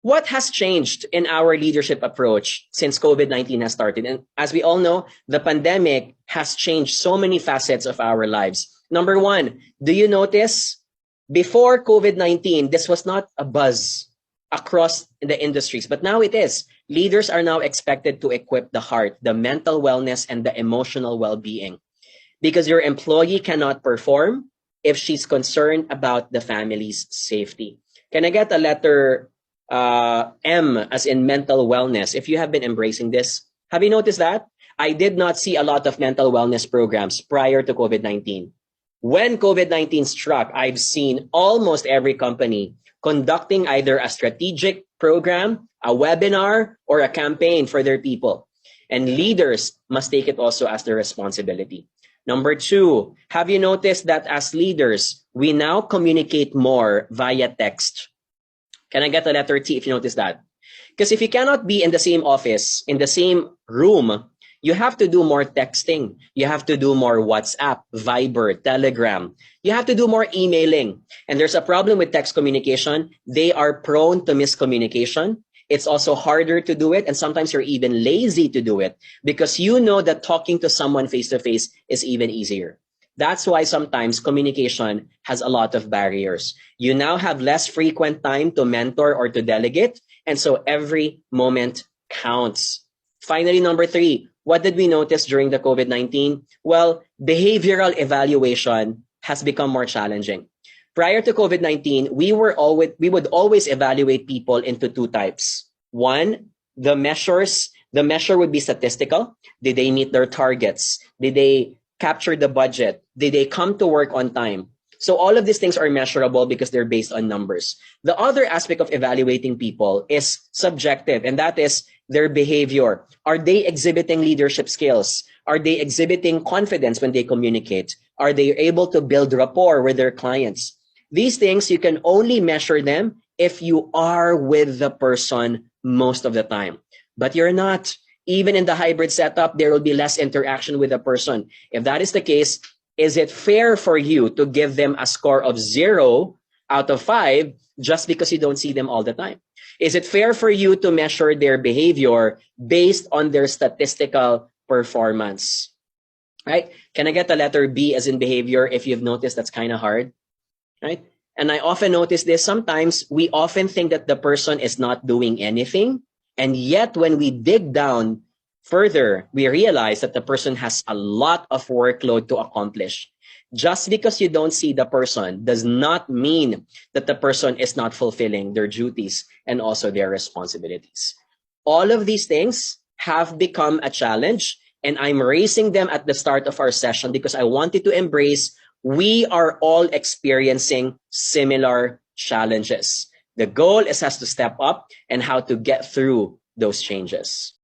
What has changed in our leadership approach since COVID-19 has started? And as we all know, the pandemic has changed so many facets of our lives. Number one, do you notice before COVID-19, this was not a buzz across the industries, but now it is. Leaders are now expected to equip the heart, the mental wellness, and the emotional well-being. Because your employee cannot perform if she's concerned about the family's safety. Can I get a letter M as in mental wellness? If you have been embracing this, have you noticed that? I did not see a lot of mental wellness programs prior to COVID-19. When COVID-19 struck, I've seen almost every company conducting either a strategic program, a webinar, or a campaign for their people. And leaders must take it also as their responsibility. Number two, have you noticed that as leaders, we now communicate more via text? Can I get a letter T if you notice that? Because if you cannot be in the same office, in the same room, you have to do more texting. You have to do more WhatsApp, Viber, Telegram. You have to do more emailing. And there's a problem with text communication. They are prone to miscommunication. It's also harder to do it. And sometimes you're even lazy to do it because you know that talking to someone face-to-face is even easier. That's why sometimes communication has a lot of barriers. You now have less frequent time to mentor or to delegate. And so every moment counts. Finally, number three, what did we notice during the COVID-19? Well, behavioral evaluation has become more challenging. Prior to COVID-19, we would always evaluate people into two types. One, the measure would be statistical. Did they meet their targets? Did they capture the budget? Did they come to work on time? So all of these things are measurable because they're based on numbers. The other aspect of evaluating people is subjective, and that is their behavior. Are they exhibiting leadership skills? Are they exhibiting confidence when they communicate? Are they able to build rapport with their clients? These things, you can only measure them if you are with the person most of the time. But you're not. Even in the hybrid setup, there will be less interaction with the person. If that is the case, is it fair for you to give them a score of 0 out of 5 just because you don't see them all the time? Is it fair for you to measure their behavior based on their statistical performance? Right? Can I get the letter B as in behavior? If you've noticed, that's kind of hard. Right? And I often notice this. Sometimes we often think that the person is not doing anything. And yet when we dig down further, we realize that the person has a lot of workload to accomplish. Just because you don't see the person does not mean that the person is not fulfilling their duties and also their responsibilities. All of these things have become a challenge, and I'm raising them at the start of our session because I wanted to embrace we are all experiencing similar challenges. The goal is us to step up and how to get through those changes.